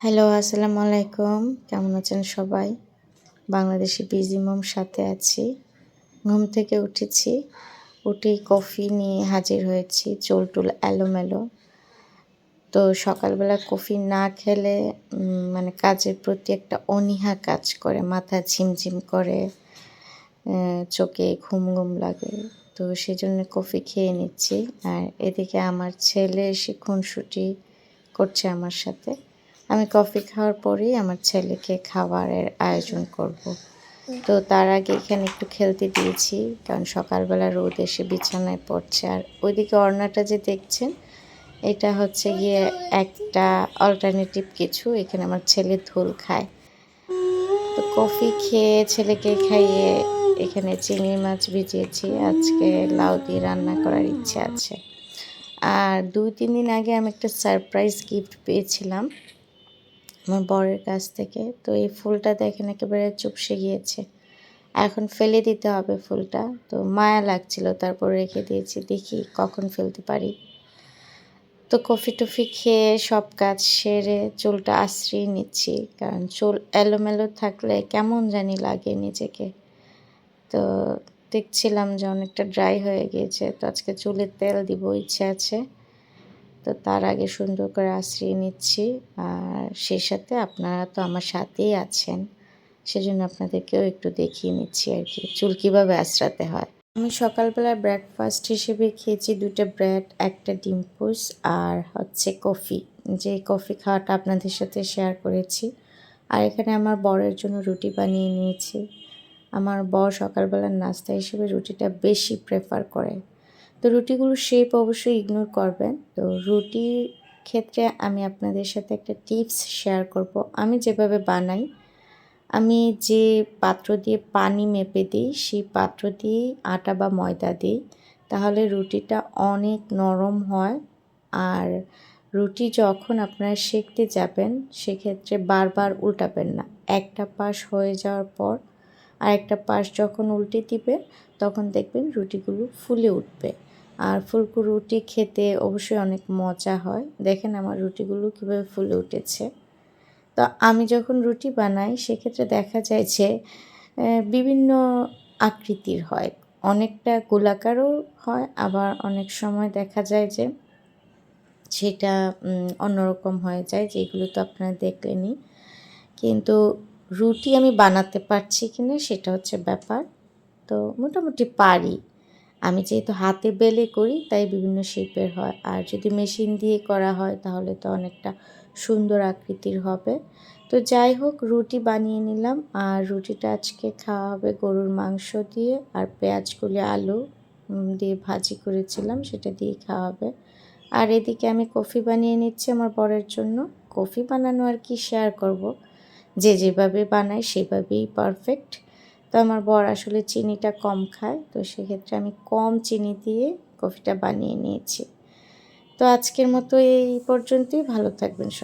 Hello, আসসালামু আলাইকুম। কেমন আছেন সবাই? বাংলাদেশি বিজি মম সাথে আছি। ঘুম থেকে উঠেছি। উঠেই কফি নিয়ে হাজির হয়েছি। চুল-টুল এলোমেলো। তো সকালবেলা কফি না খেলে মানে কাজের প্রতি একটা অনীহা কাজ করে। মাথা ঝিমঝিম করে, চোখে ঘুম লাগে। তো সেজন্য কফি খেয়ে নিচ্ছি। আর এদিকে আমার ছেলে এসে খুনসুটি করছে আমার সাথে। আমি কফি খাওয়ার পরেই আমার ছেলেকে খাবারের আয়োজন করব। তো তার আগে এখানে একটু খেলতে দিয়েছি, কারণ সকালবেলা রোদ এসে বিছানায় পড়ছে। আর ওইদিকে ওড়নাটা যে দেখছেন, এটা হচ্ছে গিয়ে একটা অল্টারনেটিভ কিছু। এখানে আমার ছেলে ধুল খায়। তো কফি খেয়ে ছেলেকে খাইয়ে এখানে চিংড়ি মাছ ভিজিয়েছি। আজকে লাউ দিয়ে রান্না করার ইচ্ছে আছে। আর ২-৩ দিন আগে আমি একটা সারপ্রাইজ গিফট পেয়েছিলাম আমার বরের কাছ থেকে। তো এই ফুলটা দেখেন একেবারে চুপসে গিয়েছে। এখন ফেলে দিতে হবে ফুলটা। তো মায়া লাগছিল, তারপর রেখে দিয়েছি। দেখি কখন ফেলতে পারি। তো কফি-টফি খেয়ে সব কাজ সেরে চুলটা আঁচড়িয়ে নিচ্ছি। কারণ চুল এলোমেলো থাকলে কেমন জানি লাগে নিজেকে। তো দেখছিলাম যে অনেকটা ড্রাই হয়ে গিয়েছে। তো আজকে চুলে তেল দিব ইচ্ছে আছে। তো তার আগে সুন্দর করে আঁচড়িয়ে নিচ্ছি। আর সেই সাথে আপনারা তো আমার সাথেই আছেন। সেজন্য আপনাদেরকেও একটু দেখিয়ে নিচ্ছি আর কি, চুল কীভাবে আঁচড়াতে হয়। আমি সকালবেলা ব্রেকফাস্ট হিসেবে খেয়েছি ২টা ব্রেড, ১টা ডিম পোচ আর হচ্ছে কফি। যে কফি খাওয়াটা আপনাদের সাথে শেয়ার করেছি। আর এখানে আমার বরের জন্য রুটি বানিয়ে নিয়েছি। আমার বর সকালবেলার নাস্তা হিসেবে রুটিটা বেশি প্রেফার করে। তো রুটিগুলোর শেপ অবশ্যই ইগনোর করবেন। তো রুটির ক্ষেত্রে আমি আপনাদের সাথে একটা টিপস শেয়ার করব। আমি যেভাবে বানাই, আমি যে পাত্র দিয়ে পানি মেপে দিই, সেই পাত্র দিয়েই আটা বা ময়দা দিই। তাহলে রুটিটা অনেক নরম হয়। আর রুটি যখন আপনারা সেঁকতে যাবেন, সেক্ষেত্রে বারবার উল্টাবেন না। একটা পাশ হয়ে যাওয়ার পর আরেকটা পাশ যখন উল্টে দিবেন, তখন দেখবেন রুটিগুলো ফুলে উঠবে। আর ফুলকো রুটি খেতে অবশ্যই অনেক মজা হয়। দেখেন আমার রুটিগুলো কীভাবে ফুলে উঠেছে। তো আমি যখন রুটি বানাই সেক্ষেত্রে দেখা যায় যে বিভিন্ন আকৃতির হয়। অনেকটা গোলাকারও হয়, আবার অনেক সময় দেখা যায় যে সেটা অন্যরকম হয়ে যায়, যেগুলো তো আপনারা দেখলেনই। কিন্তু রুটি আমি বানাতে পারছি কিনা সেটা হচ্ছে ব্যাপার। তো মোটামুটি পারি। আমি যেহেতু হাতে বেলে করি তাই বিভিন্ন শেপের হয়। আর যদি মেশিন দিয়ে করা হয় তাহলে তো অনেকটা সুন্দর আকৃতির হবে। তো যাই হোক, রুটি বানিয়ে নিলাম। আর রুটিটা আজকে খাওয়া হবে গরুর মাংস দিয়ে, আর পেঁয়াজ কলি আলু দিয়ে ভাজি করেছিলাম, সেটা দিয়ে খাওয়া হবে। আর এদিকে আমি কফি বানিয়ে নিচ্ছি আমার বরের জন্য। কফি বানানো আর কি শেয়ার করব, যে যেভাবে বানায় সেভাবেই পারফেক্ট। তো আমার বর আসলে চিনিটা কম খায়, তো সেক্ষেত্রে আমি কম চিনি দিয়ে কফিটা বানিয়ে নিয়েছি। তো আজকের মতো এই পর্যন্তই। ভালো থাকবেন সবাই।